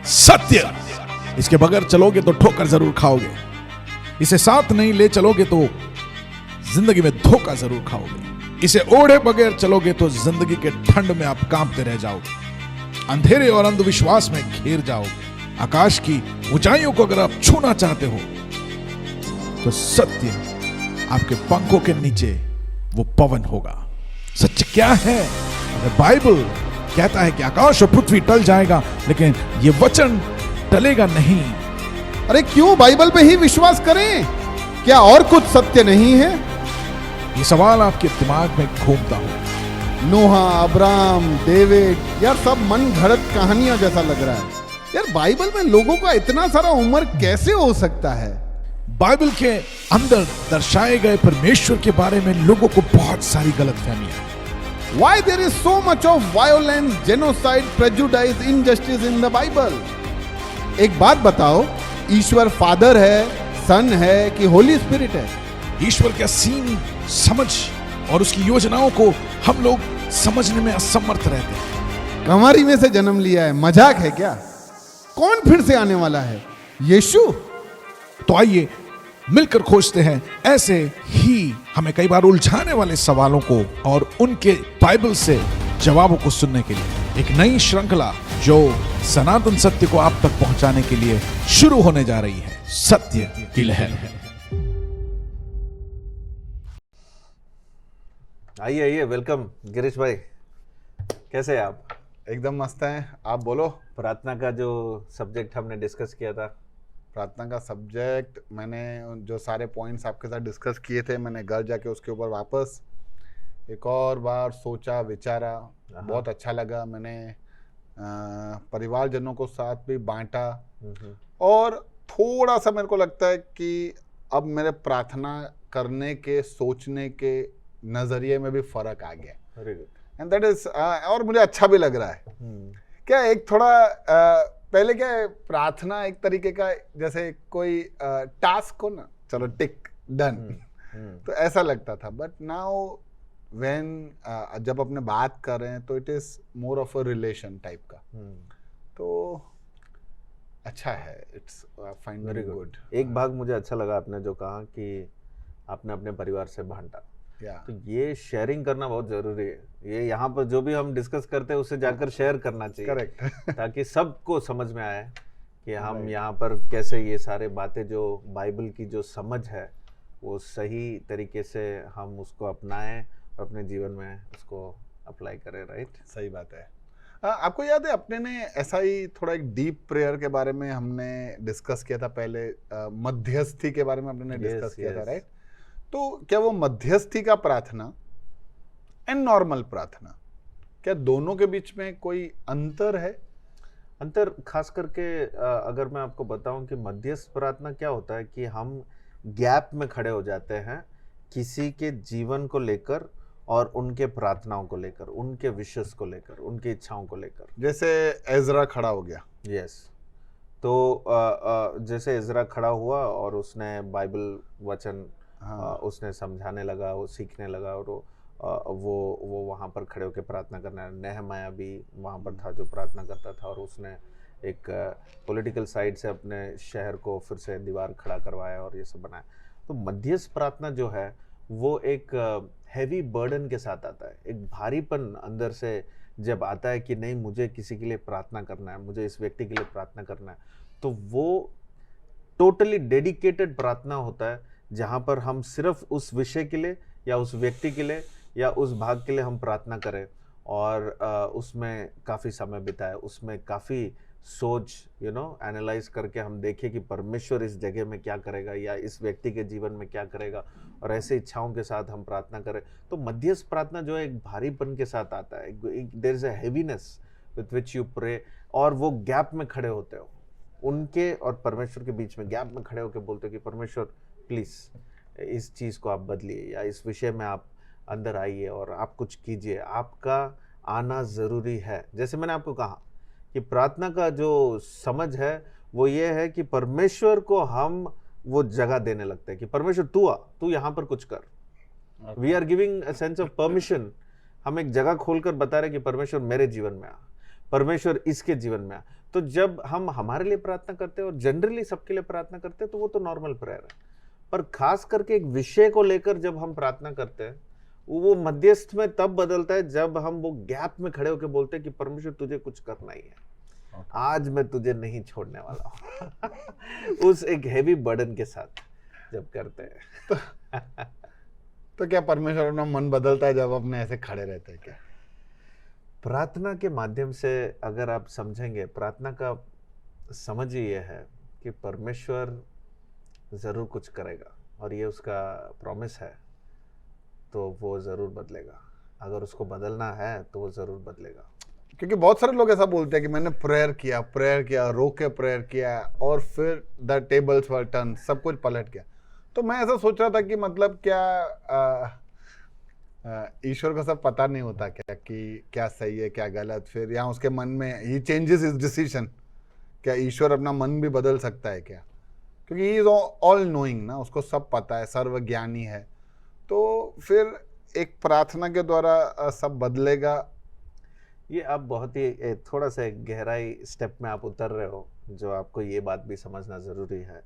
सत्य, इसके बगैर चलोगे तो ठोकर जरूर खाओगे। इसे साथ नहीं ले चलोगे तो जिंदगी में धोखा जरूर खाओगे। इसे ओढ़े बगैर चलोगे तो जिंदगी के ठंड में आप कांपते रह जाओगे, अंधेरे और अंधविश्वास में घिर जाओगे। आकाश की ऊंचाइयों को अगर आप छूना चाहते हो तो सत्य आपके पंखों के नीचे वो पवन होगा। सत्य क्या है? अगर बाइबल कहता है कि आकाश और पृथ्वी टल जाएगा लेकिन ये वचन टलेगा नहीं। अरे क्यों बाइबल पे ही विश्वास करें? क्या और कुछ सत्य नहीं है? ये सवाल आपके दिमाग में घूमता हो। नोहा, अब्राहम, डेविड, यार सब मन घड़त कहानियां जैसा लग रहा है। यार बाइबल में लोगों का इतना सारा उम्र कैसे हो सकता है? बाइबल के अंदर दर्शाए गए परमेश्वर के बारे में लोगों को बहुत सारी गलतफहमियां। Why there is so much of violence, genocide, prejudice, injustice in the Bible? एक बात बताओ, ईश्वर फादर है, सन है कि होली स्पिरिट है? ईश्वर का सीन समझ और उसकी योजनाओं को हम लोग समझने में असमर्थ रहते हैं। कमारी में से जन्म लिया है, मजाक है क्या? कौन फिर से आने वाला है? यीशु? तो आइए मिलकर खोजते हैं ऐसे ही हमें कई बार उलझाने वाले सवालों को और उनके बाइबल से जवाबों को सुनने के लिए एक नई श्रृंखला जो सनातन सत्य को आप तक पहुंचाने के लिए शुरू होने जा रही है, सत्य की लहर। आइए आइए, वेलकम गिरीश भाई, कैसे हैं आप? एकदम मस्त है। आप बोलो। प्रार्थना का जो सब्जेक्ट हमने डिस्कस किया था, प्रार्थना का सब्जेक्ट मैंने जो सारे पॉइंट्स आपके साथ डिस्कस किए थे, मैंने घर जाके उसके ऊपर वापस एक और बार सोचा, विचारा। बहुत अच्छा लगा। मैंने परिवारजनों को साथ भी बांटा और थोड़ा सा मेरे को लगता है कि अब मेरे प्रार्थना करने के, सोचने के नजरिए में भी फर्क आ गया। Very good. And that is, और मुझे अच्छा भी लग रहा है। क्या एक थोड़ा पहले क्या है, प्रार्थना एक तरीके का जैसे कोई टास्क हो ना, चलो टिक डन, तो ऐसा लगता था। बट नाउ व्हेन जब अपने बात कर रहे हैं तो it is more of a relation type का। तो अच्छा है, इट्स फाइंड वेरी गुड। एक भाग मुझे अच्छा लगा आपने जो कहा कि आपने अपने परिवार से बांटा। तो ये शेयरिंग करना बहुत जरूरी है। ये यहाँ पर जो भी हम डिस्कस करते हैं उससे जाकर शेयर करना चाहिए। करेक्ट। ताकि सबको समझ में आए कि हम यहाँ पर कैसे ये सारे बातें जो बाइबल की जो समझ है वो सही तरीके से हम उसको अपनाएं और अपने जीवन में उसको अप्लाई करें। राइट, सही बात है। आपको याद है अपने ने ऐसा ही थोड़ा एक डीप प्रेयर के बारे में हमने डिस्कस किया था पहले, मध्यस्थी के बारे में अपने ने डिस्कस किया था, राइट? तो क्या वो मध्यस्थी का प्रार्थना एंड नॉर्मल प्रार्थना, क्या दोनों के बीच में कोई अंतर है? अंतर खास करके अगर मैं आपको बताऊं कि मध्यस्थ प्रार्थना क्या होता है कि हम गैप में खड़े हो जाते हैं किसी के जीवन को लेकर और उनके प्रार्थनाओं को लेकर, उनके विशेष को लेकर, उनकी इच्छाओं को लेकर। जैसे एजरा खड़ा हो गया। यस। तो जैसे एजरा खड़ा हुआ और उसने बाइबल वचन उसने समझाने लगा, वो सीखने लगा और वो वहाँ पर खड़े होकर प्रार्थना करना। नेहमाया भी वहाँ पर था जो प्रार्थना करता था और उसने एक पॉलिटिकल साइड से अपने शहर को फिर से दीवार खड़ा करवाया और ये सब बनाया। तो मध्यस्थ प्रार्थना जो है वो एक हैवी बर्डन के साथ आता है, एक भारीपन अंदर से जब आता है कि नहीं मुझे किसी के लिए प्रार्थना करना है, मुझे इस व्यक्ति के लिए प्रार्थना करना है, तो वो टोटली डेडिकेटेड प्रार्थना होता है जहाँ पर हम सिर्फ उस विषय के लिए या उस व्यक्ति के लिए या उस भाग के लिए हम प्रार्थना करें और उसमें काफ़ी समय बिताए, उसमें काफ़ी सोच एनालाइज करके हम देखें कि परमेश्वर इस जगह में क्या करेगा या इस व्यक्ति के जीवन में क्या करेगा, और ऐसे इच्छाओं के साथ हम प्रार्थना करें। तो मध्यस्थ प्रार्थना जो है एक भारीपन के साथ आता है, there is a heaviness with which you pray, और वो गैप में खड़े होते हो उनके और परमेश्वर के बीच में, गैप में खड़े होकर बोलते हो कि परमेश्वर प्लीज़ इस चीज़ को आप बदलिए या इस विषय में आप अंदर आइए और आप कुछ कीजिए, आपका आना ज़रूरी है। जैसे मैंने आपको कहा कि प्रार्थना का जो समझ है वो ये है कि परमेश्वर को हम वो जगह देने लगते हैं कि परमेश्वर तू आ, तू यहाँ पर कुछ कर। We are giving a sense of permission. हम एक जगह खोलकर बता रहे कि परमेश्वर मेरे जीवन में आ, परमेश्वर इसके जीवन में आ। तो जब हम हमारे लिए प्रार्थना करते हैं और जनरली सबके लिए प्रार्थना करते हैं तो वो तो नॉर्मल प्रेयर है, पर खास करके एक विषय को लेकर जब हम प्रार्थना करते हैं वो मध्यस्थ में तब बदलता है जब हम वो गैप में खड़े होकर बोलते हैं कि परमेश्वर तुझे कुछ करना ही है, आज मैं तुझे नहीं छोड़ने वाला हूं। उस एक हेवी बर्डन के साथ जब करते हैं। तो क्या परमेश्वर अपना मन बदलता है जब अपने ऐसे खड़े रहते हैं क्या? प्रार्थना के माध्यम से अगर आप समझेंगे, प्रार्थना का समझ ही ये है कि परमेश्वर जरूर कुछ करेगा और ये उसका प्रॉमिस है, तो वो जरूर बदलेगा। अगर उसको बदलना है तो वो जरूर बदलेगा। क्योंकि बहुत सारे लोग ऐसा बोलते हैं कि मैंने प्रेयर किया, रो के प्रेयर किया और फिर द टेबल्स वर टर्न, सब कुछ पलट गया। तो मैं ऐसा सोच रहा था कि मतलब क्या ईश्वर को सब पता नहीं होता क्या कि क्या सही है क्या गलत, फिर यहाँ उसके मन में ही चेंजेस हिज डिसीजन। क्या ईश्वर अपना मन भी बदल सकता है क्या? क्योंकि ही इज ऑल नोइंग ना, उसको सब पता है, सर्वज्ञानी है। तो फिर एक प्रार्थना के द्वारा सब बदलेगा। ये आप बहुत ही थोड़ा सा एक गहराई स्टेप में आप उतर रहे हो, जो आपको ये बात भी समझना ज़रूरी है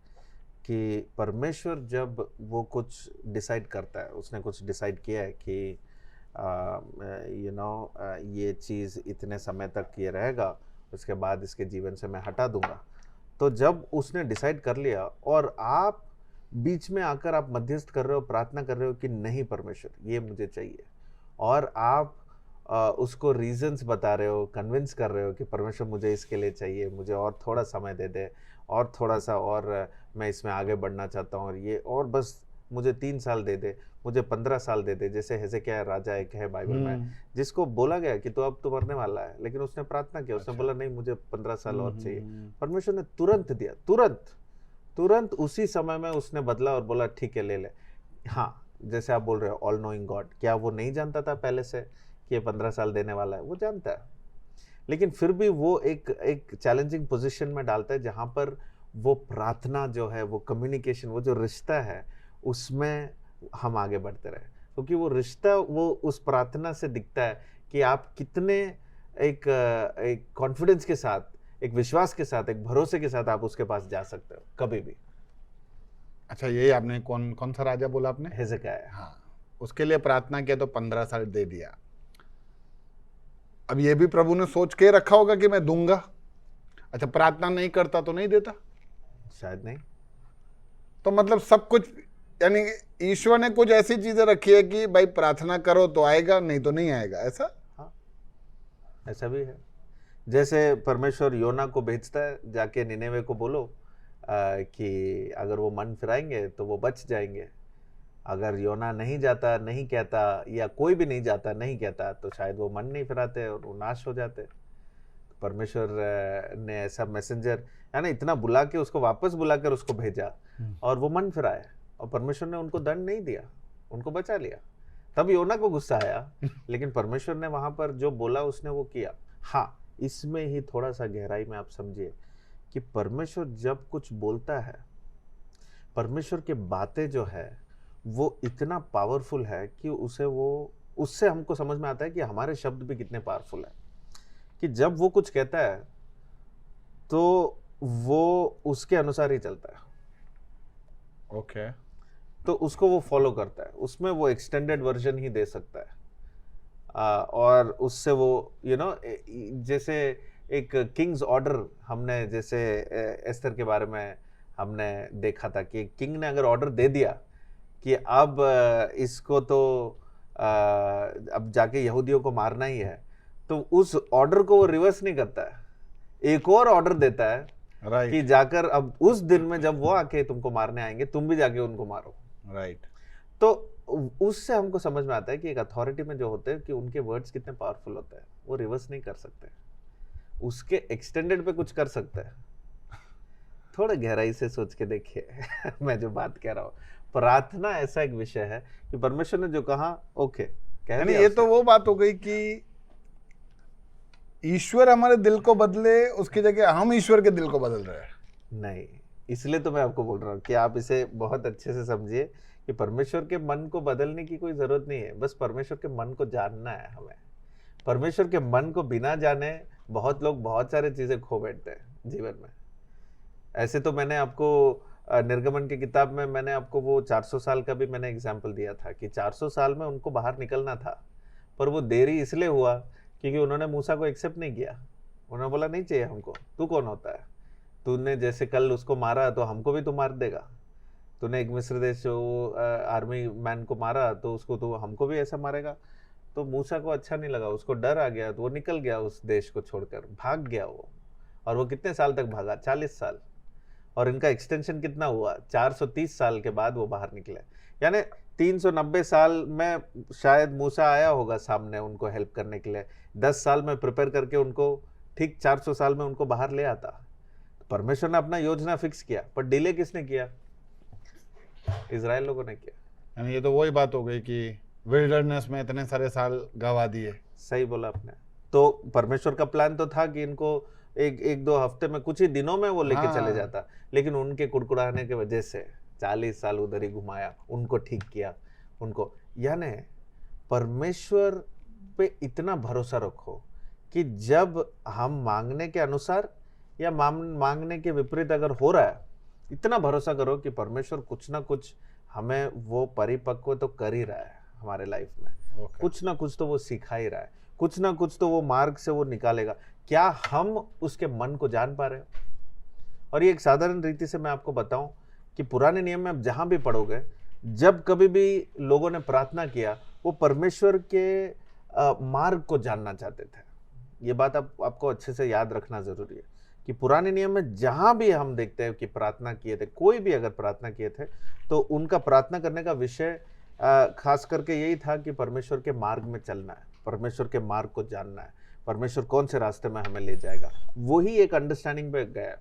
कि परमेश्वर जब वो कुछ डिसाइड करता है, उसने कुछ डिसाइड किया है कि ये चीज़ इतने समय तक ये रहेगा, उसके बाद इसके जीवन से मैं हटा दूंगा। तो जब उसने डिसाइड कर लिया और आप बीच में आकर आप मध्यस्थ कर रहे हो, प्रार्थना कर रहे हो कि नहीं परमेश्वर ये मुझे चाहिए, और आप उसको रीजंस बता रहे हो, कन्विंस कर रहे हो कि परमेश्वर मुझे इसके लिए चाहिए, मुझे और थोड़ा समय दे दे, और थोड़ा सा और मैं इसमें आगे बढ़ना चाहता हूँ, और ये और बस मुझे 3 साल दे दे, मुझे 15 साल दे दे। जैसे हेzekiah राजा एक है बाइबल में, जिसको बोला गया कि तो अब तो मरने वाला है, लेकिन उसने प्रार्थना किया, उसने बोला नहीं मुझे 15 साल और चाहिए। परमेश्वर ने तुरंत दिया, तुरंत उसी समय में उसने बदला और बोला ठीक है ले ले। हाँ, जैसे आप बोल रहे हो ऑल नोइंग गॉड, क्या वो नहीं जानता था पहले से कि ये 15 साल देने वाला है? वो जानता है, लेकिन फिर भी वो एक चैलेंजिंग पोजीशन में डालता है जहां पर वो प्रार्थना जो है, वो कम्युनिकेशन, वो जो रिश्ता है, उसमें हम आगे बढ़ते रहे। क्योंकि वो रिश्ता वो उस प्रार्थना से दिखता है कि आप कितने एक कॉन्फिडेंस के साथ, एक विश्वास के साथ, एक भरोसे के साथ आप उसके पास जा सकते हो कभी भी। अच्छा, यही आपने कौन सा राजा बोला आपने? हेzekiah। हाँ, उसके लिए प्रार्थना किया तो 15 साल दे दिया। अब ये भी प्रभु ने सोच के रखा होगा कि मैं दूंगा। अच्छा, प्रार्थना नहीं करता तो नहीं देता? शायद नहीं। तो मतलब सब कुछ, यानी ईश्वर ने कुछ ऐसी चीजें रखी है कि भाई प्रार्थना करो तो आएगा, नहीं तो नहीं आएगा, ऐसा? हाँ, ऐसा भी है। जैसे परमेश्वर योना को भेजता है, जाके निनेवे को बोलो कि अगर वो मन फिराएंगे तो वो बच जाएंगे। अगर योना नहीं जाता, नहीं कहता, या कोई भी नहीं जाता, नहीं कहता, तो शायद वो मन नहीं फिराते और वो नाश हो जाते। परमेश्वर ने ऐसा मैसेंजर, यानी इतना बुला के उसको वापस बुलाकर उसको भेजा और वो मन फिराए, और परमेश्वर ने उनको दंड नहीं दिया, उनको बचा लिया। तब योना को गुस्सा आया, लेकिन परमेश्वर ने वहां पर जो बोला उसने वो किया। हाँ, इसमें ही थोड़ा सा गहराई में आप समझिए कि परमेश्वर जब कुछ बोलता है, परमेश्वर की बातें जो है वो इतना पावरफुल है कि उससे हमको समझ में आता है कि हमारे शब्द भी कितने पावरफुल है। कि जब वो कुछ कहता है तो वो उसके अनुसार ही चलता है। ओके। तो उसको वो फॉलो करता है, उसमें वो एक्सटेंडेड वर्जन ही दे सकता है। और उससे वो जैसे एक किंग्स ऑर्डर, हमने जैसे एस्तर के बारे में हमने देखा था कि किंग ने अगर ऑर्डर दे दिया कि अब इसको तो अब जाके यहूदियों को मारना ही है, तो उस ऑर्डर को वो रिवर्स नहीं करता है, एक और ऑर्डर देता है राइट कि जाकर अब उस दिन में जब वो आके तुमको मारने आएंगे, तुम भी जाके उनको मारो। राइट। तो उससे हमको समझ में आता है कि एक अथॉरिटी में जो होते हैं कि उनके वर्ड्स कितने पावरफुल होते हैं। वो रिवर्स नहीं कर सकते, उसके एक्सटेंडेड पे कुछ कर सकते हैं। थोड़ा गहराई से सोच के देखिए मैं जो बात कह रहा हूँ। प्रार्थना ऐसा एक विषय है कि परमेश्वर ने जो कहा ओके कह दिया। ये तो वो बात हो गई कि ईश्वर हमारे दिल को बदले, उसकी जगह हम ईश्वर के दिल को बदल रहे हैं। नहीं, इसलिए तो मैं आपको बोल रहा हूँ कि आप इसे बहुत अच्छे से समझिए कि परमेश्वर के मन को बदलने की कोई जरूरत नहीं है, बस परमेश्वर के मन को जानना है हमें। परमेश्वर के मन को बिना जाने बहुत लोग बहुत सारे चीजें खो बैठते हैं जीवन में। ऐसे तो मैंने आपको निर्गमन की किताब में मैंने आपको वो 400 साल का भी मैंने एग्जाम्पल दिया था कि 400 साल में उनको बाहर निकलना था, पर वो देरी इसलिए हुआ क्योंकि उन्होंने मूसा को एक्सेप्ट नहीं किया। उन्होंने बोला नहीं चाहिए हमको, तू कौन होता है, तूने जैसे कल उसको मारा तो हमको भी तू मार देगा, तूने एक मिस्र देश आर्मी मैन को मारा तो उसको तू हमको भी ऐसा मारेगा। तो मूसा को अच्छा नहीं लगा, उसको डर आ गया, तो वो निकल गया उस देश को छोड़कर, भाग गया वो। और वो कितने साल तक भागा? 40 साल। और इनका एक्सटेंशन कितना हुआ? 430 साल के बाद वो बाहर निकले। यानी 390 साल में शायद मूसा आया होगा सामने उनको हेल्प करने के लिए, 10 साल में प्रिपेयर करके उनको ठीक 400 साल में उनको बाहर ले आता। परमेश्वर ने अपना योजना फिक्स किया, पर डिले किसने किया? इजराइल लोगों ने किया। यानी ये तो वही बात हो गई कि विल्डरनेस में इतने सारे साल गवा दिए। सही बोला आपने। तो परमेश्वर का प्लान तो था कि इनको एक दो हफ्ते में, कुछ ही दिनों में वो लेके चले जाता, लेकिन उनके कुड़कुड़ाने की वजह से 40 साल उधर ही घुमाया, उनको ठीक किया उनको। यानी परमेश्वर पे इतना भरोसा रखो कि जब हम मांगने के अनुसार या मांगने के विपरीत अगर हो रहा है, इतना भरोसा करो कि परमेश्वर कुछ ना कुछ हमें वो परिपक्व तो कर ही रहा है हमारे लाइफ में। कुछ ना कुछ तो वो सिखा ही रहा है, कुछ ना कुछ तो वो मार्ग से वो निकालेगा। क्या हम उसके मन को जान पा रहे हो? और ये एक साधारण रीति से मैं आपको बताऊं कि पुराने नियम में आप जहां भी पढ़ोगे, जब कभी भी लोगों ने प्रार्थना किया, वो परमेश्वर के मार्ग को जानना चाहते थे। ये बात आपको अच्छे से याद रखना जरूरी है कि पुराने नियम में जहां भी हम देखते हैं कि प्रार्थना किए थे, कोई भी अगर प्रार्थना किए थे, तो उनका प्रार्थना करने का विषय खास करके यही था कि परमेश्वर के मार्ग में चलना है, परमेश्वर के मार्ग को जानना है, परमेश्वर कौन से रास्ते में हमें ले जाएगा, वही एक अंडरस्टैंडिंग पे गया।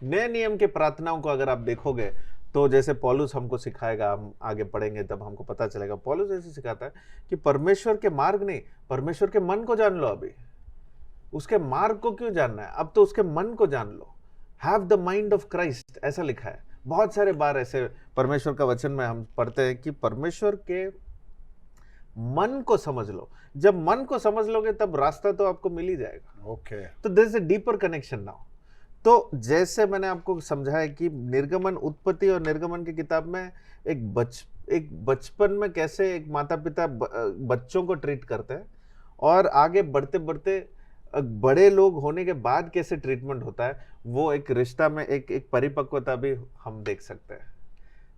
नए नियम के प्रार्थनाओं को अगर आप देखोगे तो जैसे पौलुस हमको सिखाएगा, हम आगे पढ़ेंगे तब हमको पता चलेगा। पौलुस ऐसे सिखाता है कि परमेश्वर के मार्ग नहीं, परमेश्वर के मन को जान लो। अभी उसके मार्ग को क्यों जानना है, अब तो उसके मन को जान लो। Have the mind of Christ, ऐसा लिखा है। बहुत सारे बार ऐसे परमेश्वर का वचन में हम पढ़ते हैं कि परमेश्वर के मन को समझ लो। जब मन को समझ लोगे तब रास्ता तो आपको मिल ही जाएगा। ओके। तो there is a deeper connection now. तो जैसे मैंने आपको समझाया कि निर्गमन, उत्पत्ति और निर्गमन की किताब में एक बचपन में कैसे एक माता पिता बच्चों को ट्रीट करते हैं, और आगे बढ़ते बढ़ते बड़े लोग होने के बाद कैसे ट्रीटमेंट होता है, वो एक रिश्ता में एक परिपक्वता भी हम देख सकते हैं।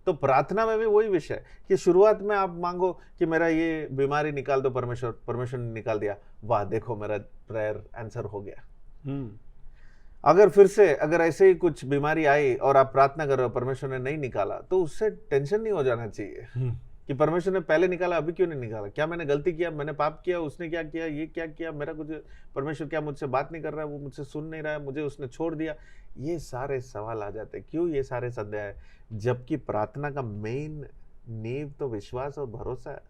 तो प्रार्थना में भी वही विषय कि शुरुआत में आप मांगो कि मेरा ये बीमारी निकाल दो, परमेश्वर ने निकाल दिया, वाह देखो मेरा प्रेयर आंसर हो गया। अगर फिर से अगर ऐसे ही कुछ बीमारी आई और आप प्रार्थना कर रहे हो, परमेश्वर ने नहीं निकाला, तो उससे टेंशन नहीं हो जाना चाहिए कि परमेश्वर ने पहले निकाला, अभी क्यों नहीं निकाला, क्या मैंने गलती किया, मैंने पाप किया, उसने क्या किया, ये क्या किया, मेरा कुछ, परमेश्वर क्या मुझसे बात नहीं कर रहा है, वो मुझसे सुन नहीं रहा है, मुझे उसने छोड़ दिया। ये सारे सवाल आ जाते। क्यों ये सारे संदेह है? जबकि प्रार्थना का मेन नींव तो विश्वास और भरोसा है।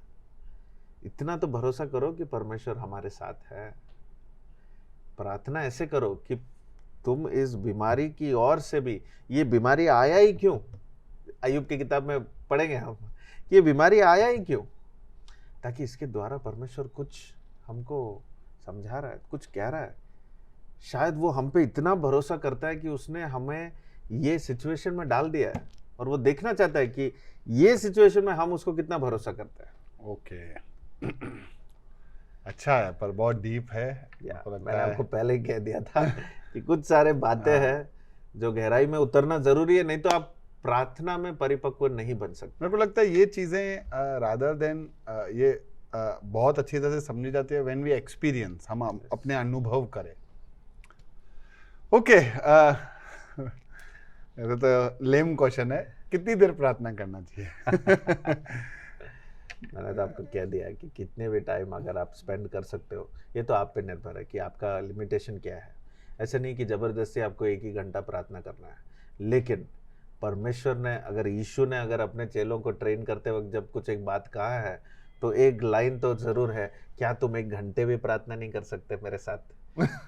इतना तो भरोसा करो कि परमेश्वर हमारे साथ है। प्रार्थना ऐसे करो कि तुम इस बीमारी की ओर से भी, ये बीमारी आया ही क्यों, अय्यूब की किताब में पढ़ेंगे हम, ये बीमारी आया ही क्यों, ताकि इसके द्वारा परमेश्वर कुछ हमको समझा रहा है, कुछ कह रहा है। शायद वो हम पे इतना भरोसा करता है कि उसने हमें ये सिचुएशन में डाल दिया है, और वो देखना चाहता है कि ये सिचुएशन में हम उसको कितना भरोसा करते हैं। ओके। अच्छा है, पर बहुत डीप है। मैंने आपको पहले ही कह दिया था कि कुछ सारे बातें हैं जो गहराई में उतरना जरूरी है, नहीं तो आप प्रार्थना में परिपक्व नहीं बन सकते। मेरे को लगता है ये चीजें रादर देन ये बहुत अच्छी तरह से समझी जाती है व्हेन वी एक्सपीरियंस, हम अपने अनुभव करें। ओके। ये तो लेम क्वेश्चन है, कितनी देर प्रार्थना करना चाहिए? मैंने तो आपको कह दिया कि कितने भी टाइम अगर आप स्पेंड कर सकते हो, ये तो आप पे निर्भर है कि आपका लिमिटेशन क्या है। ऐसे नहीं कि जबरदस्ती आपको 1 ही घंटा प्रार्थना करना है, लेकिन परमेश्वर ने अगर, यीशु ने अगर अपने चेलों को ट्रेन करते वक्त जब कुछ एक बात कहा है, तो एक लाइन तो जरूर है, क्या तुम 1 घंटे भी प्रार्थना नहीं कर सकते मेरे साथ?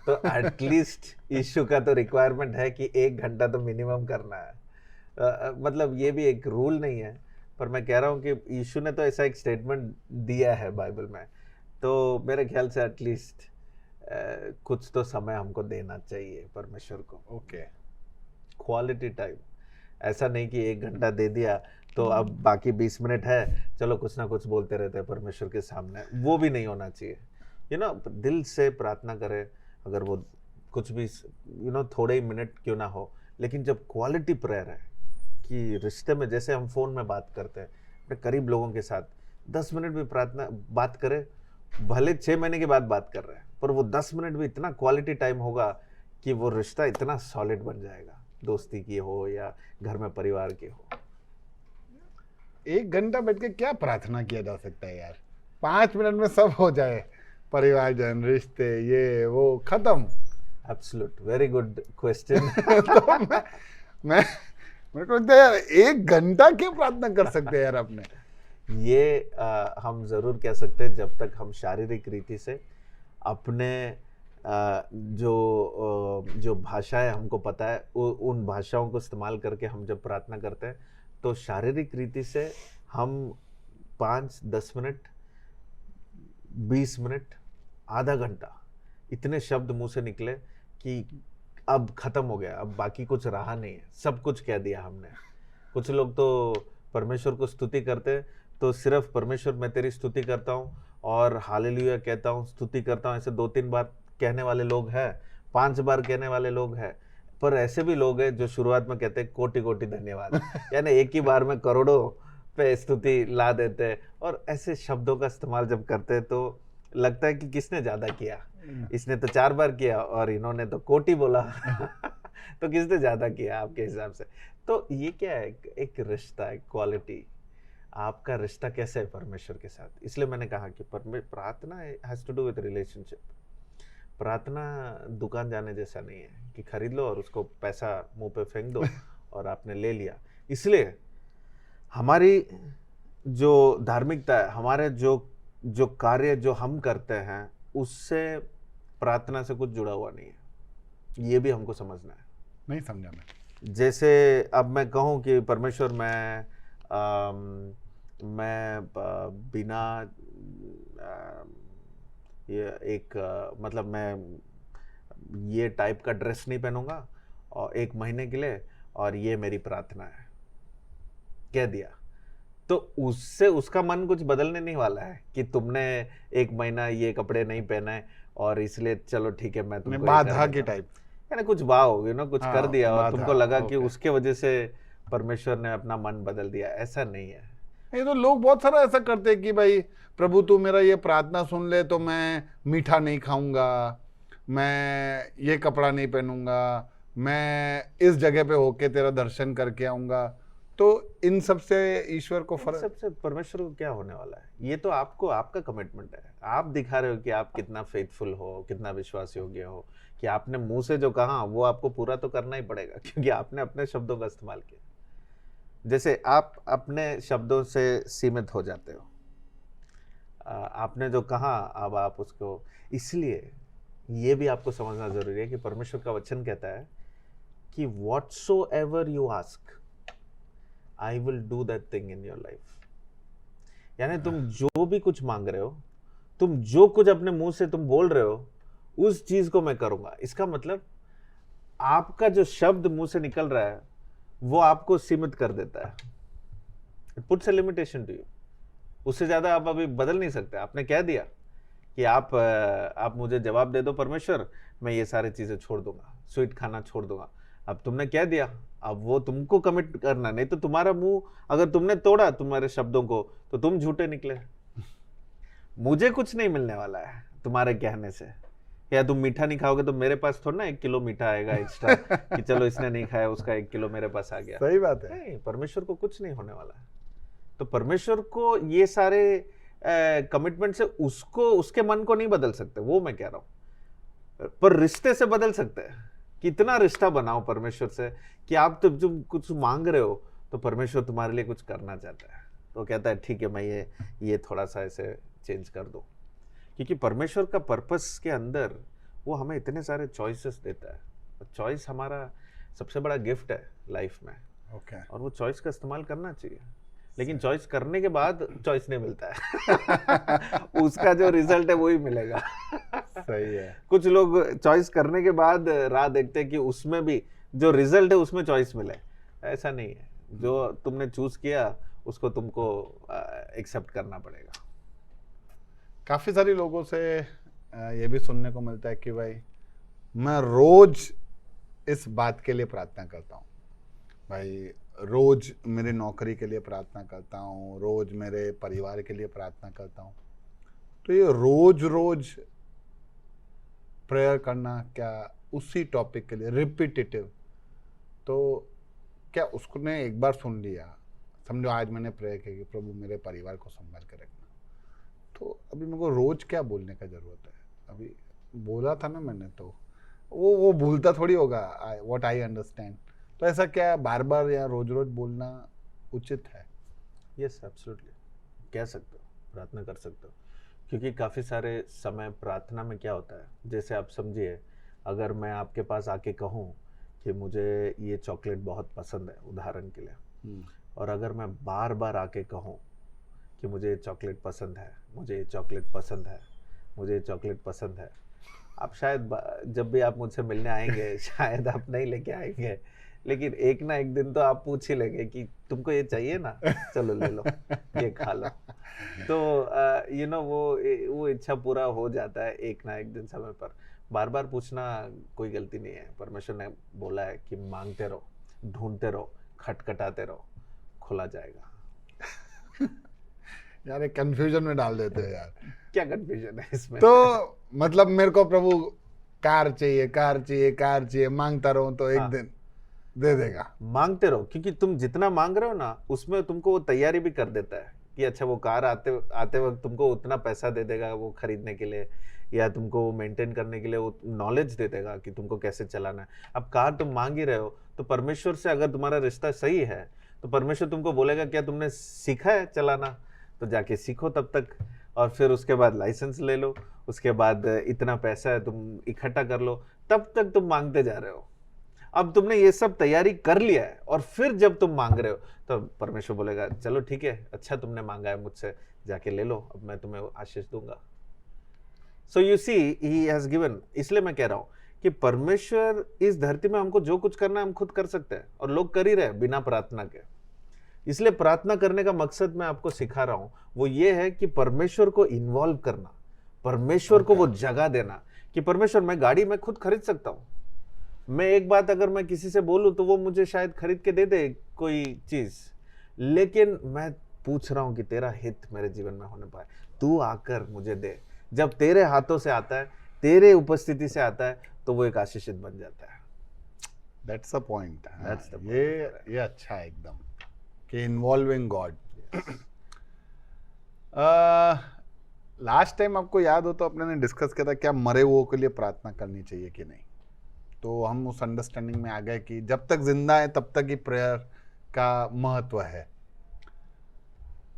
तो एटलीस्ट यीशु का तो रिक्वायरमेंट है कि 1 घंटा तो मिनिमम करना है। मतलब ये भी एक रूल नहीं है, पर मैं कह रहा हूँ कि यीशु ने तो ऐसा एक स्टेटमेंट दिया है बाइबल में, तो मेरे ख्याल से एटलीस्ट कुछ तो समय हमको देना चाहिए परमेश्वर को, ओके। Quality time. ऐसा नहीं कि 1 घंटा दे दिया तो अब बाकी 20 मिनट है चलो कुछ ना कुछ बोलते रहते हैं परमेश्वर के सामने, वो भी नहीं होना चाहिए। दिल से प्रार्थना करें, अगर वो कुछ भी थोड़े ही मिनट क्यों ना हो, लेकिन जब क्वालिटी प्रेयर है कि रिश्ते में, जैसे हम फोन में बात करते हैं अपने करीब लोगों के साथ, 10 मिनट भी प्रार्थना बात करें, भले 6 महीने के बाद बात कर रहे हैं, पर वो 10 मिनट भी इतना क्वालिटी टाइम होगा कि वो रिश्ता इतना सॉलिड बन जाएगा, दोस्ती की हो या घर में परिवार की हो। 1 घंटा बैठ के क्या प्रार्थना किया जा सकता है यार? 5 मिनट में सब हो जाए, परिवारजन, रिश्ते, ये वो खत्म। Absolute, very good question. तो मैं मेरे को लगता है यार 1 घंटा क्यों प्रार्थना कर सकते हैं यार अपने? ये हम जरूर कह सकते हैं, जब तक हम शारीरिक रीति से अपने जो भाषाएं हमको पता है उन भाषाओं को इस्तेमाल करके हम जब प्रार्थना करते हैं, तो शारीरिक रीति से हम 5-10 मिनट, 20 मिनट, आधा घंटा, इतने शब्द मुंह से निकले कि अब खत्म हो गया, अब बाकी कुछ रहा नहीं है, सब कुछ कह दिया हमने। कुछ लोग तो परमेश्वर को स्तुति करते, तो सिर्फ परमेश्वर मैं तेरी स्तुति करता हूँ और हालेलुया कहता हूँ, स्तुति करता हूँ, ऐसे 2-3 बार कहने वाले लोग हैं, 5 बार कहने वाले लोग हैं। पर ऐसे भी लोग हैं जो शुरुआत में कहते हैं कोटि कोटि धन्यवाद, यानी एक ही बार में करोड़ों पे स्तुति ला देते हैं। और ऐसे शब्दों का इस्तेमाल जब करते हैं तो लगता है कि किसने ज्यादा किया, इसने तो 4 बार किया और इन्होंने तो कोटि बोला। तो किसने ज्यादा किया आपके हिसाब से? तो ये क्या है, एक रिश्ता है, क्वालिटी। आपका रिश्ता कैसे है परमेश्वर के साथ? इसलिए मैंने कहा कि प्रार्थना has to do with relationship. प्रार्थना दुकान जाने जैसा नहीं है कि खरीद लो और उसको पैसा मुंह पे फेंक दो और आपने ले लिया। इसलिए हमारी जो धार्मिकता है, हमारे जो कार्य जो हम करते हैं, उससे प्रार्थना से कुछ जुड़ा हुआ नहीं है। ये भी हमको समझना है। नहीं समझा मैं। जैसे अब मैं कहूँ कि परमेश्वर मैं बिना ये एक मतलब मैं ये टाइप का ड्रेस नहीं पहनूंगा और 1 महीने के लिए, और ये मेरी प्रार्थना है, कह दिया, तो उससे उसका मन कुछ बदलने नहीं वाला है कि तुमने 1 महीना ये कपड़े नहीं पहने और इसलिए चलो ठीक है मैं तुमको बाधा के टाइप, यानी कुछ वाओ कुछ कर दिया और तुमको लगा कि ओके। उसके वजह से परमेश्वर ने अपना मन बदल दिया। ऐसा नहीं है। ये तो लोग बहुत सारा ऐसा करते हैं कि भाई प्रभु तू मेरा ये प्रार्थना सुन ले तो मैं मीठा नहीं खाऊंगा, मैं ये कपड़ा नहीं पहनूंगा, मैं इस जगह पे होके तेरा दर्शन करके आऊंगा। तो इन सब से ईश्वर को फर्क, सबसे परमेश्वर को क्या होने वाला है? ये तो आपको, आपका कमिटमेंट है। आप दिखा रहे हो कि आप कितना फेथफुल हो, कितना विश्वास योग्य हो, कि आपने मुंह से जो कहा वो आपको पूरा तो करना ही पड़ेगा, क्योंकि आपने अपने शब्दों का इस्तेमाल किया। जैसे आप अपने शब्दों से सीमित हो जाते हो, आपने जो कहा अब आप उसको, इसलिए ये भी आपको समझना जरूरी है कि परमेश्वर का वचन कहता है कि whatsoever you ask I will do that thing in your life। यानी तुम जो भी कुछ मांग रहे हो, तुम जो कुछ अपने मुंह से तुम बोल रहे हो, उस चीज को मैं करूंगा। इसका मतलब आपका जो शब्द मुंह से निकल रहा है वो आपको सीमित कर देता है। It puts a limitation to you. उससे ज्यादा आप अभी बदल नहीं सकते। आपने कह दिया कि आप मुझे जवाब दे दो परमेश्वर, मैं ये सारी चीजें छोड़ दूंगा, स्वीट खाना छोड़ दूंगा। अब तुमने कह दिया, अब वो तुमको कमिट करना, नहीं तो तुम्हारा मुंह अगर तुमने तोड़ा तुम्हारे शब्दों को तो तुम झूठे निकले। मुझे कुछ नहीं मिलने वाला है तुम्हारे कहने से। या तुम मीठा नहीं खाओगे तो मेरे पास थोड़ा ना 1 किलो मीठा आएगा एक्स्ट्रा कि चलो इसने नहीं खाया उसका 1 किलो मेरे पास आ गया। सही बात है। नहीं, परमेश्वर को कुछ नहीं होने वाला है। तो परमेश्वर को ये सारे कमिटमेंट से उसके मन को नहीं बदल सकते, वो मैं कह रहा हूं। पर रिश्ते से बदल सकते हैं। कितना रिश्ता बनाओ परमेश्वर से कि आप तो जो कुछ मांग रहे हो तो परमेश्वर तुम्हारे लिए कुछ करना चाहता है, तो कहता है ठीक है मैं ये थोड़ा सा ऐसे चेंज कर दूं। क्योंकि परमेश्वर का पर्पस के अंदर वो हमें इतने सारे चॉइसेस देता है। चॉइस हमारा सबसे बड़ा गिफ्ट है लाइफ में, और वो चॉइस का इस्तेमाल करना चाहिए। लेकिन चॉइस करने के बाद चॉइस नहीं मिलता है। उसका जो रिजल्ट है वही मिलेगा। सही है। कुछ लोग चॉइस करने के बाद राह देखते हैं कि उसमें भी जो रिजल्ट है उसमें चॉइस मिले। ऐसा नहीं है, जो तुमने चूज किया उसको तुमको एक्सेप्ट करना पड़ेगा। काफी सारे लोगों से ये भी सुनने को मिलता है कि भाई मैं रोज इस बात के लिए प्रार्थना करता हूँ, भाई रोज मेरी नौकरी के लिए प्रार्थना करता हूँ, रोज मेरे परिवार के लिए प्रार्थना करता हूँ। तो ये रोज रोज प्रेयर करना क्या उसी टॉपिक के लिए रिपीटेटिव, तो क्या उसने एक बार सुन लिया, समझो आज मैंने प्रेयर की कि प्रभु मेरे परिवार को संभाल के रखना, तो अभी मेरे को रोज क्या बोलने का जरूरत है? अभी बोला था ना मैंने, तो वो भूलता थोड़ी होगा, व्हाट आई अंडरस्टैंड। तो ऐसा क्या बार बार या रोज रोज बोलना उचित है? यस एब्सोल्युटली, कह सकते हो, प्रार्थना कर सकते हो, क्योंकि काफ़ी सारे समय प्रार्थना में क्या होता है, जैसे आप समझिए अगर मैं आपके पास आके कहूँ कि मुझे ये चॉकलेट बहुत पसंद है उदाहरण के लिए, और अगर मैं बार बार आके कहूँ कि मुझे ये चॉकलेट पसंद है, मुझे ये चॉकलेट पसंद है, मुझे ये चॉकलेट पसंद है, आप शायद जब भी आप मुझसे मिलने आएंगे शायद आप नहीं लेके आएंगे, लेकिन एक ना एक दिन तो आप पूछ ही लेंगे कि तुमको ये चाहिए ना, चलो ले लो, ये खा लो। तो यू नो वो इच्छा पूरा हो जाता है एक ना एक दिन समय पर। बार बार पूछना कोई गलती नहीं है। परमेश्वर ने बोला है कि मांगते रहो, ढूंढते रहो, खटखटाते रहो, खुला जाएगा। यार एक कंफ्यूजन में डाल देते हैं यार। क्या कंफ्यूजन है इसमें? तो मतलब मेरे को प्रभु कार चाहिए, कार चाहिए, कार चाहिए, मांगता रहूं तो एक दिन दे देगा। मांगते रहो, क्योंकि तुम जितना मांग रहे हो ना उसमें तुमको वो तैयारी भी कर देता है कि अच्छा वो कार आते वक्त तुमको उतना पैसा दे देगा वो खरीदने के लिए, या तुमको मेंटेन करने के लिए वो नॉलेज दे देगा कि तुमको कैसे चलाना है। अब कार तुम मांग ही रहे हो, तो परमेश्वर से अगर तुम्हारा रिश्ता सही है तो परमेश्वर तुमको बोलेगा क्या तुमने सीखा है चलाना, तो जाके सीखो तब तक, और फिर उसके बाद लाइसेंस ले लो, उसके बाद इतना पैसा है तुम इकट्ठा कर लो, तब तक तुम मांगते जा रहे हो। अब तुमने ये सब तैयारी कर लिया है और फिर जब तुम मांग रहे हो तो परमेश्वर बोलेगा चलो ठीक है, अच्छा तुमने मांगा है मुझसे, जाके ले लो, अब मैं तुम्हें आशीष दूंगा। So you see he has given. इसलिए मैं कह रहा हूं कि परमेश्वर इस धरती में हमको जो कुछ करना है हम खुद कर सकते हैं, और लोग कर ही रहे बिना प्रार्थना के। इसलिए प्रार्थना करने का मकसद मैं आपको सिखा रहा हूं वो ये है कि परमेश्वर को इन्वॉल्व करना, परमेश्वर को वो जगह देना कि परमेश्वर मैं गाड़ी में खुद खरीद सकता हूं। मैं एक बात अगर मैं किसी से बोलूं तो वो मुझे शायद खरीद के दे दे कोई चीज, लेकिन मैं पूछ रहा हूं कि तेरा हित मेरे जीवन में होने पाए, तू आकर मुझे दे। जब तेरे हाथों से आता है, तेरे उपस्थिति से आता है, तो वो एक आशीषित बन जाता है। That's the point. That's the point. ये अच्छा है एकदम कि इन्वॉल्विंग गॉड। लास्ट टाइम आपको याद हो तो अपने ने डिस्कस किया था क्या मरे हुओं के लिए प्रार्थना करनी चाहिए कि नहीं। तो हम उस अंडरस्टैंडिंग में आ गए कि जब तक जिंदा है तब तक ही प्रेयर का महत्व है।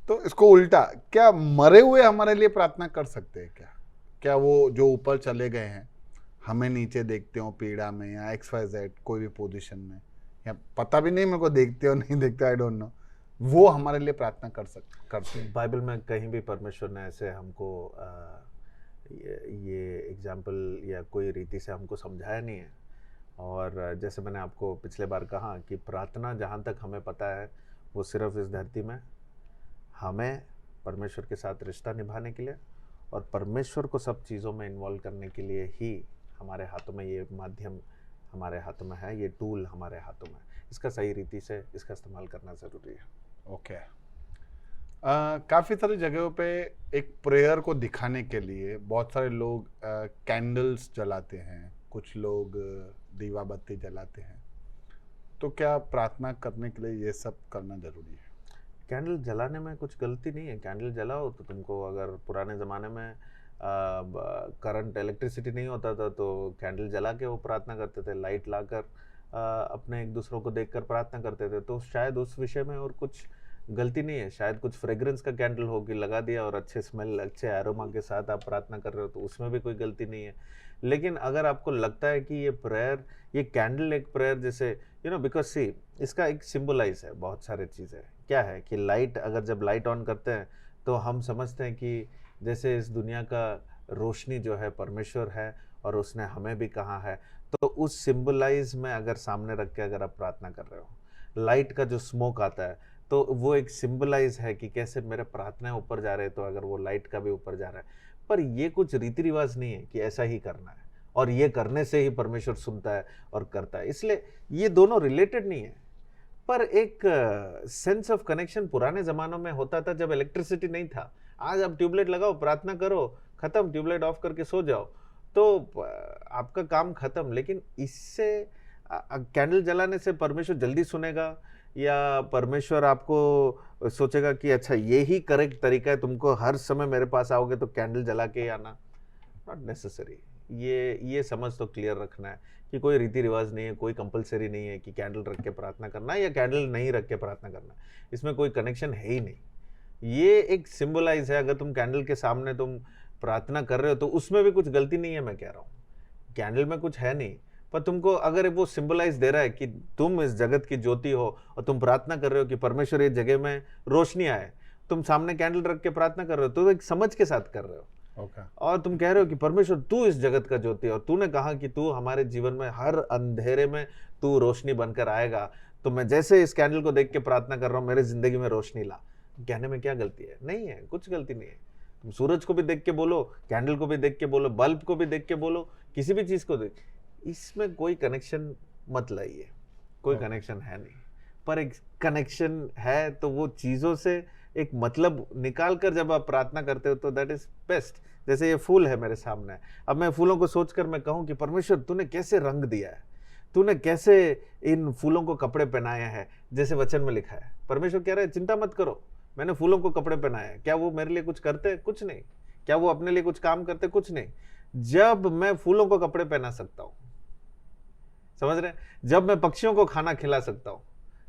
तो इसको उल्टा, क्या मरे हुए हमारे लिए प्रार्थना कर सकते हैं क्या? क्या वो जो ऊपर चले गए हैं, हमें नीचे देखते हो पीड़ा में या XYZ कोई भी पोजीशन में, या पता भी नहीं मेरे को देखते हो नहीं देखते, आई डोंट नो, वो हमारे लिए प्रार्थना करते हैं? बाइबल में कहीं भी परमेश्वर ने ऐसे हमको ये एग्जाम्पल या कोई रीति से हमको समझाया नहीं है। और जैसे मैंने आपको पिछले बार कहा कि प्रार्थना जहाँ तक हमें पता है वो सिर्फ इस धरती में हमें परमेश्वर के साथ रिश्ता निभाने के लिए और परमेश्वर को सब चीज़ों में इन्वॉल्व करने के लिए ही हमारे हाथों में ये माध्यम हमारे हाथों में है, ये टूल हमारे हाथों में। इसका सही रीति से इसका इस्तेमाल करना ज़रूरी है। ओके। काफ़ी सारी जगहों पे एक प्रेयर को दिखाने के लिए बहुत सारे लोग कैंडल्स जलाते हैं, कुछ लोग दीवा बत्ती जलाते हैं। तो क्या प्रार्थना करने के लिए ये सब करना जरूरी है? कैंडल जलाने में कुछ गलती नहीं है। कैंडल जलाओ तो तुमको, अगर पुराने ज़माने में करंट इलेक्ट्रिसिटी नहीं होता था तो कैंडल जला के वो प्रार्थना करते थे, लाइट लाकर अपने एक दूसरों को देखकर प्रार्थना करते थे। तो शायद उस विषय में और कुछ गलती नहीं है। शायद कुछ फ्रेग्रेंस का कैंडल हो कि लगा दिया और अच्छे स्मेल, अच्छे एरोमा के साथ आप प्रार्थना कर रहे हो, तो उसमें भी कोई गलती नहीं है। लेकिन अगर आपको लगता है कि ये प्रेयर, ये कैंडल एक प्रेयर जैसे बिकॉज सी इसका एक सिंबलाइज है बहुत सारे चीज़ें। क्या है कि लाइट, अगर जब लाइट ऑन करते हैं तो हम समझते हैं कि जैसे इस दुनिया का रोशनी जो है परमेश्वर है और उसने हमें भी कहा है। तो उस सिंबलाइज में अगर सामने रख के अगर आप प्रार्थना कर रहे हो, लाइट का जो स्मोक आता है तो वो एक सिंबलाइज है कि कैसे मेरे प्रार्थनाएं ऊपर जा रहे हैं, तो अगर वो लाइट का भी ऊपर जा रहा है। पर ये कुछ रीति रिवाज नहीं है कि ऐसा ही करना है और ये करने से ही परमेश्वर सुनता है और करता है, इसलिए ये दोनों रिलेटेड नहीं है। पर एक सेंस ऑफ कनेक्शन पुराने जमानों में होता था जब इलेक्ट्रिसिटी नहीं था। आज आप ट्यूबलाइट लगाओ, प्रार्थना करो, खत्म, ट्यूबलाइट ऑफ करके सो जाओ, तो आपका काम खत्म। लेकिन इससे कैंडल जलाने से परमेश्वर जल्दी सुनेगा या परमेश्वर आपको सोचेगा कि अच्छा ये ही करेक्ट तरीका है, तुमको हर समय मेरे पास आओगे तो कैंडल जला के ही आना? Not necessary. ये समझ तो क्लियर रखना है कि कोई रीति रिवाज नहीं है, कोई कंपलसरी नहीं है कि कैंडल रख के प्रार्थना करना या कैंडल नहीं रख के प्रार्थना करना, इसमें कोई कनेक्शन है ही नहीं। ये एक सिंबलाइज है। अगर तुम कैंडल के सामने तुम प्रार्थना कर रहे हो तो उसमें भी कुछ गलती नहीं है, मैं कह रहा हूँ, कैंडल में कुछ है नहीं, पर तुमको अगर वो सिंबलाइज दे रहा है कि तुम इस जगत की ज्योति हो और तुम प्रार्थना कर रहे हो कि परमेश्वर ये जगह में रोशनी आए, तुम सामने कैंडल रख के प्रार्थना कर रहे हो तो एक समझ के साथ कर रहे हो। और तुम कह रहे हो कि परमेश्वर तू इस जगत का ज्योति है और तूने कहा कि तू हमारे जीवन में हर अंधेरे में तू रोशनी बनकर आएगा, तो मैं जैसे इस कैंडल को देख के प्रार्थना कर रहा हूँ, मेरे जिंदगी में रोशनी ला। कहने में क्या गलती है? नहीं है, कुछ गलती नहीं है। तुम सूरज को भी देख के बोलो, कैंडल को भी देख के बोलो, बल्ब को भी देख के बोलो, किसी भी चीज को देख, इसमें कोई कनेक्शन मत लाइए, कोई कनेक्शन है नहीं। पर एक कनेक्शन है तो वो चीजों से एक मतलब निकाल कर जब आप प्रार्थना करते हो तो दैट इज बेस्ट। जैसे ये फूल है मेरे सामने, अब मैं फूलों को सोचकर मैं कहूं कि परमेश्वर तूने कैसे रंग दिया है, तूने कैसे इन फूलों को कपड़े पहनाए हैं, जैसे वचन में लिखा है। परमेश्वर कह रहा है चिंता मत करो, मैंने फूलों को कपड़े पहनाए हैं। क्या वो मेरे लिए कुछ करते? कुछ नहीं। क्या वो अपने लिए कुछ काम करते? कुछ नहीं। जब मैं फूलों को कपड़े पहना सकता हूं, समझ रहे, जब मैं पक्षियों को खाना खिला सकता हूं,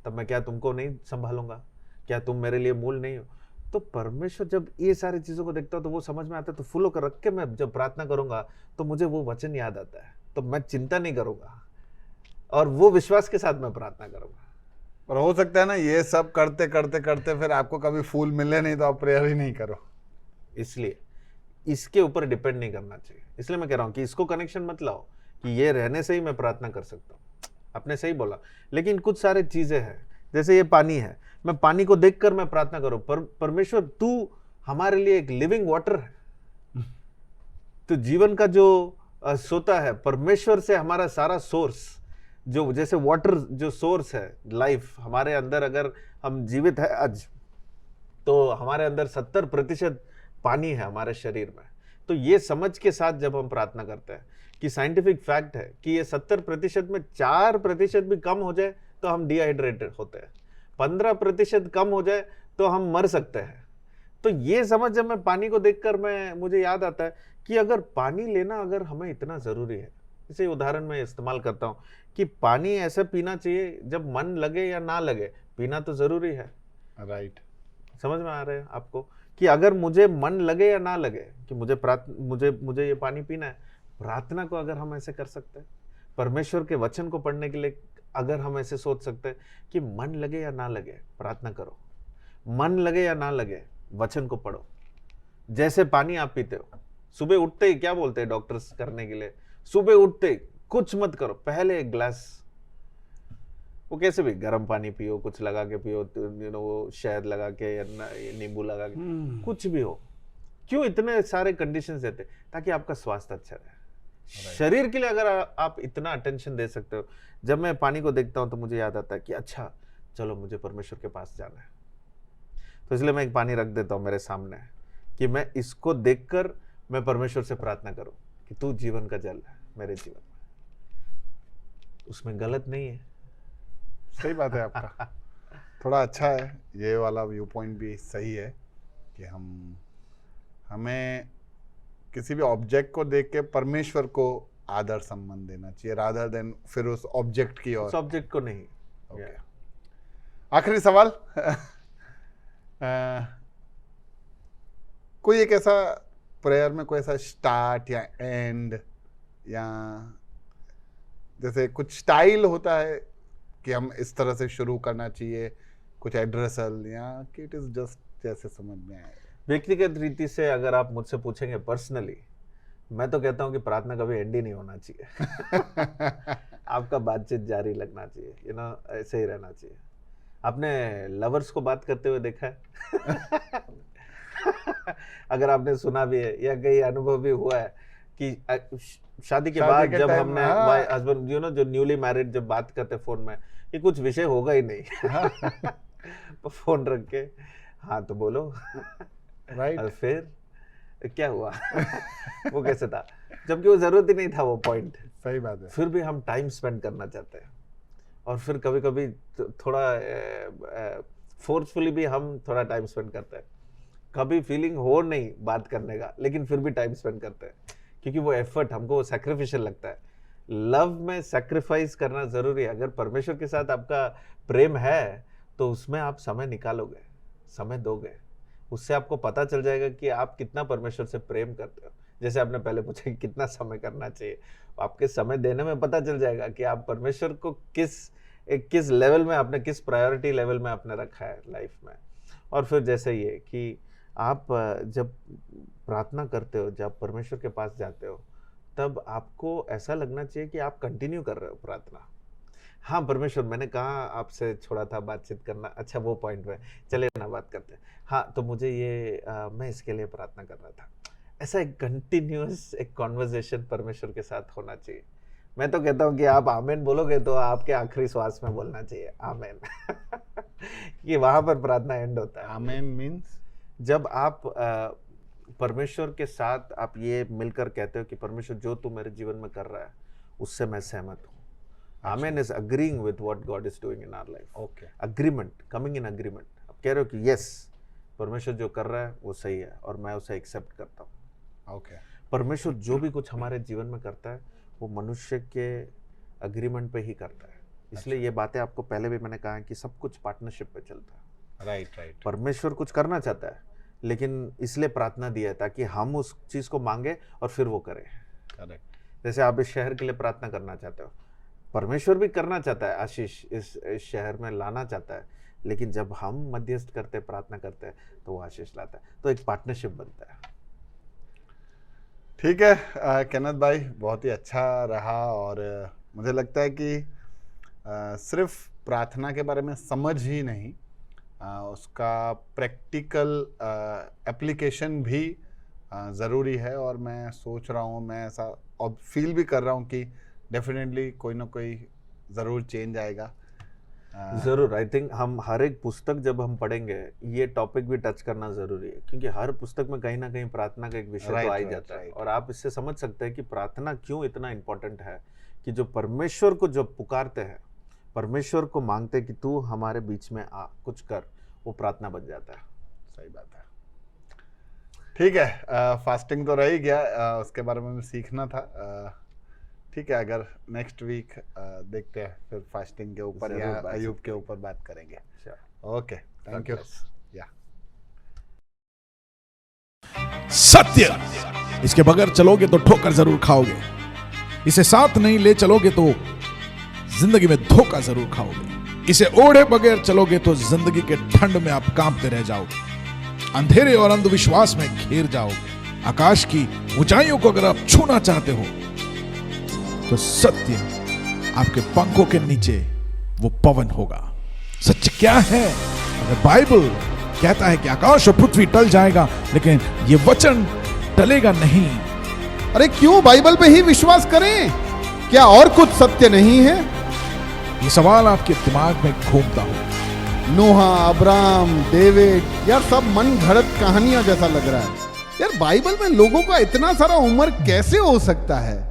तब मैं क्या तुमको नहीं संभालूंगा? क्या तुम मेरे लिए मूल नहीं हो? तो परमेश्वर जब ये सारी चीजों को देखता हो तो वो समझ में आता है। तो फूलों को रख के मैं जब प्रार्थना करूंगा तो मुझे वो वचन याद आता है, तो मैं चिंता नहीं करूंगा और वो विश्वास के साथ मैं प्रार्थना करूंगा। पर हो सकता है ना ये सब करते करते करते फिर आपको कभी फूल मिले नहीं तो आप प्रेयर ही नहीं करो। इसलिए इसके ऊपर डिपेंड नहीं करना चाहिए। इसलिए मैं कह रहा हूं कि इसको कनेक्शन मत लाओ कि ये रहने से ही मैं प्रार्थना कर सकता हूं। आपने सही बोला, लेकिन कुछ सारे चीजें हैं, जैसे ये पानी है, मैं पानी को देखकर मैं प्रार्थना करूं, परमेश्वर तू हमारे लिए एक लिविंग वाटर है, तो जीवन का जो सोता है, परमेश्वर से हमारा सारा सोर्स, जो जैसे वाटर जो सोर्स है लाइफ हमारे अंदर, अगर हम जीवित है आज तो हमारे अंदर 70% पानी है हमारे शरीर में। तो ये समझ के साथ जब हम प्रार्थना करते हैं कि साइंटिफिक फैक्ट है कि ये 70% में 4% भी कम हो जाए तो हम डिहाइड्रेटेड होते हैं, 15% कम हो जाए तो हम मर सकते हैं। तो ये समझ जब मैं पानी को देखकर मुझे याद आता है कि अगर पानी लेना अगर हमें इतना जरूरी है, इसे उदाहरण में इस्तेमाल करता हूं कि पानी ऐसा पीना चाहिए जब मन लगे या ना लगे, पीना तो जरूरी है। राइट, समझ में आ रहे हैं आपको कि अगर मुझे मन लगे या ना लगे कि मुझे ये पानी पीना है, प्रार्थना को अगर हम ऐसे कर सकते हैं, परमेश्वर के वचन को पढ़ने के लिए अगर हम ऐसे सोच सकते हैं कि मन लगे या ना लगे प्रार्थना करो, मन लगे या ना लगे वचन को पढ़ो। जैसे पानी आप पीते हो, सुबह उठते ही क्या बोलते हैं डॉक्टर्स करने के लिए, सुबह उठते ही कुछ मत करो, पहले एक ग्लास, वो कैसे भी गर्म पानी पियो, कुछ लगा के पियो, वो शहद लगा के या नींबू लगा के, कुछ भी हो। क्यों इतने सारे कंडीशंस देते? ताकि आपका स्वास्थ्य अच्छा रहे। शरीर के लिए अगर आप इतना अटेंशन दे सकते हो, जब मैं पानी को देखता हूं तो मुझे याद आता है कि अच्छा चलो मुझे परमेश्वर के पास जाना है, तो इसलिए मैं एक पानी रख देता हूं मेरे सामने कि मैं इसको देखकर मैं परमेश्वर से प्रार्थना करूं कि तू जीवन का जल है मेरे जीवन में। उसमें गलत नहीं है, सही बात है आपका। थोड़ा अच्छा है, ये वाला व्यू पॉइंट भी सही है कि हमें किसी भी ऑब्जेक्ट को देख के परमेश्वर को आदर सम्मान देना चाहिए, रादर देन फिर उस ऑब्जेक्ट की ओर। उस ऑब्जेक्ट को नहीं। Okay. आखिरी सवाल कोई एक ऐसा प्रेयर में कोई ऐसा स्टार्ट या एंड या जैसे कुछ स्टाइल होता है कि हम इस तरह से शुरू करना चाहिए, कुछ एड्रेसल, या कि इट इज जस्ट जैसे समझ में आए? व्यक्तिगत रीति से अगर आप मुझसे पूछेंगे पर्सनली, मैं तो कहता हूँ कि प्रार्थना कभी एंड ही नहीं होना चाहिए। आपका बातचीत जारी लगना चाहिए, ऐसे ही रहना चाहिए। आपने लवर्स को बात करते हुए देखा है? अगर आपने सुना भी है या कहीं अनुभव भी हुआ है कि शादी के बाद जब हमने हस्बैंड जो न्यूली मैरिड जब बात करते फोन में, कि कुछ विषय होगा ही नहीं। फोन रख के, हाँ तो बोलो, राइट, और फिर क्या हुआ? वो कैसे था, जबकि वो जरूरत ही नहीं था वो पॉइंट। सही बात है। फिर भी हम टाइम स्पेंड करना चाहते हैं, और फिर कभी कभी थोड़ा फोर्सफुली भी हम थोड़ा टाइम स्पेंड करते हैं। कभी फीलिंग हो नहीं बात करने का, लेकिन फिर भी टाइम स्पेंड करते हैं, क्योंकि वो एफर्ट हमको सैक्रिफिशियल लगता है। लव में सैक्रिफाइस करना जरूरी है। अगर परमेश्वर के साथ आपका प्रेम है तो उसमें आप समय निकालोगे, समय दोगे, उससे आपको पता चल जाएगा कि आप कितना परमेश्वर से प्रेम करते हो। जैसे आपने पहले पूछा कि कितना समय करना चाहिए, आपके समय देने में पता चल जाएगा कि आप परमेश्वर को किस लेवल में आपने, किस प्रायोरिटी लेवल में आपने रखा है लाइफ में। और फिर जैसे ये कि आप जब प्रार्थना करते हो, जब परमेश्वर के पास जाते हो, तब आपको ऐसा लगना चाहिए कि आप कंटिन्यू कर रहे हो प्रार्थना। हाँ परमेश्वर, मैंने कहा आपसे छोड़ा था बातचीत करना, अच्छा वो पॉइंट में चले ना बात करते हैं। हाँ तो मुझे ये मैं इसके लिए प्रार्थना कर रहा था। ऐसा एक कंटिन्यूअस एक कॉन्वर्जेशन परमेश्वर के साथ होना चाहिए। मैं तो कहता हूँ कि आप आमेन बोलोगे तो आपके आखिरी श्वास में बोलना चाहिए आमेन। कि वहां पर प्रार्थना एंड होता है। आमेन मीन्स जब आप परमेश्वर के साथ आप ये मिलकर कहते हो कि परमेश्वर जो तू मेरे जीवन में कर रहा है उससे मैं सहमत हूँ। Amen is agreeing with what God is doing in our life. Okay, agreement, coming in agreement. आप कह रहे हो कि यस परमेश्वर जो कर रहा है वो सही है और मैं उसे एक्सेप्ट करता हूँ। ओके, परमेश्वर जो भी कुछ हमारे जीवन में करता है वो मनुष्य के अग्रीमेंट पे ही करता है। इसलिए ये बातें आपको पहले भी मैंने कहा है कि सब कुछ पार्टनरशिप पे चलता है। Right right. परमेश्वर कुछ करना चाहता है, लेकिन इसलिए प्रार्थना दिया है ताकि हम उस चीज को मांगे और फिर वो करें। करेक्ट। जैसे आप इस शहर के लिए प्रार्थना करना चाहते हो, परमेश्वर भी करना चाहता है, आशीष इस शहर में लाना चाहता है, लेकिन जब हम मध्यस्थ करते प्रार्थना करते हैं तो वो आशीष लाता है। तो एक पार्टनरशिप बनता है। ठीक है केनथ भाई, बहुत ही अच्छा रहा। और मुझे लगता है कि सिर्फ प्रार्थना के बारे में समझ ही नहीं, उसका प्रैक्टिकल एप्लीकेशन भी ज़रूरी है। और मैं सोच रहा हूँ, मैं ऐसा और फील भी कर रहा हूँ कि डेफिनेटली कोई ना कोई ज़रूर चेंज आएगा। जरूर। आई थिंक हम हर एक पुस्तक जब हम पढ़ेंगे ये टॉपिक भी टच करना जरूरी है, क्योंकि हर पुस्तक में कहीं ना कहीं प्रार्थना का एक विषय तो आ ही जाता है। और आप इससे समझ सकते हैं कि प्रार्थना क्यों इतना इम्पोर्टेंट है, कि जो परमेश्वर को जब पुकारते हैं, परमेश्वर को मांगते हैं कि तू हमारे बीच में आ, कुछ कर, वो प्रार्थना बन जाता है। सही बात है। ठीक है, फास्टिंग तो रह ही गया, उसके बारे में सीखना था। ठीक है, अगर नेक्स्ट वीक देखते हैं फिर फास्टिंग के ऊपर या अयूब के ऊपर बात करेंगे। Okay, thank you. या सत्य, इसके बगैर चलोगे तो ठोकर जरूर खाओगे। इसे साथ नहीं ले चलोगे तो जिंदगी में धोखा जरूर खाओगे। इसे ओढ़े बगैर चलोगे तो जिंदगी के ठंड में आप कांपते रह जाओगे, अंधेरे और अंधविश्वास में घिर जाओगे। आकाश की ऊंचाइयों को अगर आप छूना चाहते हो तो सत्य आपके पंखों के नीचे वो पवन होगा। सत्य क्या है? अगर बाइबल कहता है कि आकाश और पृथ्वी टल जाएगा लेकिन ये वचन टलेगा नहीं। अरे क्यों बाइबल पे ही विश्वास करें? क्या और कुछ सत्य नहीं है? ये सवाल आपके दिमाग में घूमता हो। नोहा, अब्राहम, डेविड, यार सब मन घड़त कहानियां जैसा लग रहा है। यार बाइबल में लोगों का इतना सारा उम्र कैसे हो सकता है?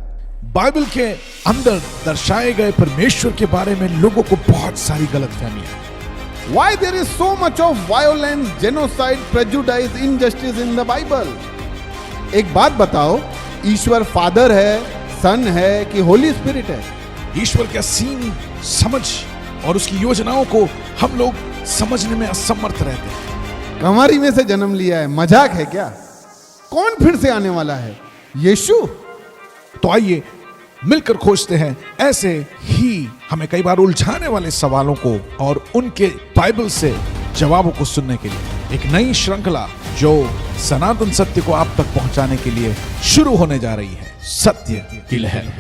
बाइबल के अंदर दर्शाए गए परमेश्वर के बारे में लोगों को बहुत सारी गलतफहमियां। Why there is so much of violence, genocide, prejudice, injustice in the Bible? एक बात बताओ, ईश्वर फादर है, सन है कि होली स्पिरिट है? ईश्वर की असीम समझ और उसकी योजनाओं को हम लोग समझने में असमर्थ रहते हैं। कमारी में से जन्म लिया है, मजाक है क्या? कौन फिर से आने वाला है? यीशु? तो आइए मिलकर खोजते हैं ऐसे ही हमें कई बार उलझाने वाले सवालों को और उनके बाइबल से जवाबों को सुनने के लिए एक नई श्रृंखला जो सनातन सत्य को आप तक पहुंचाने के लिए शुरू होने जा रही है, सत्य की लहर।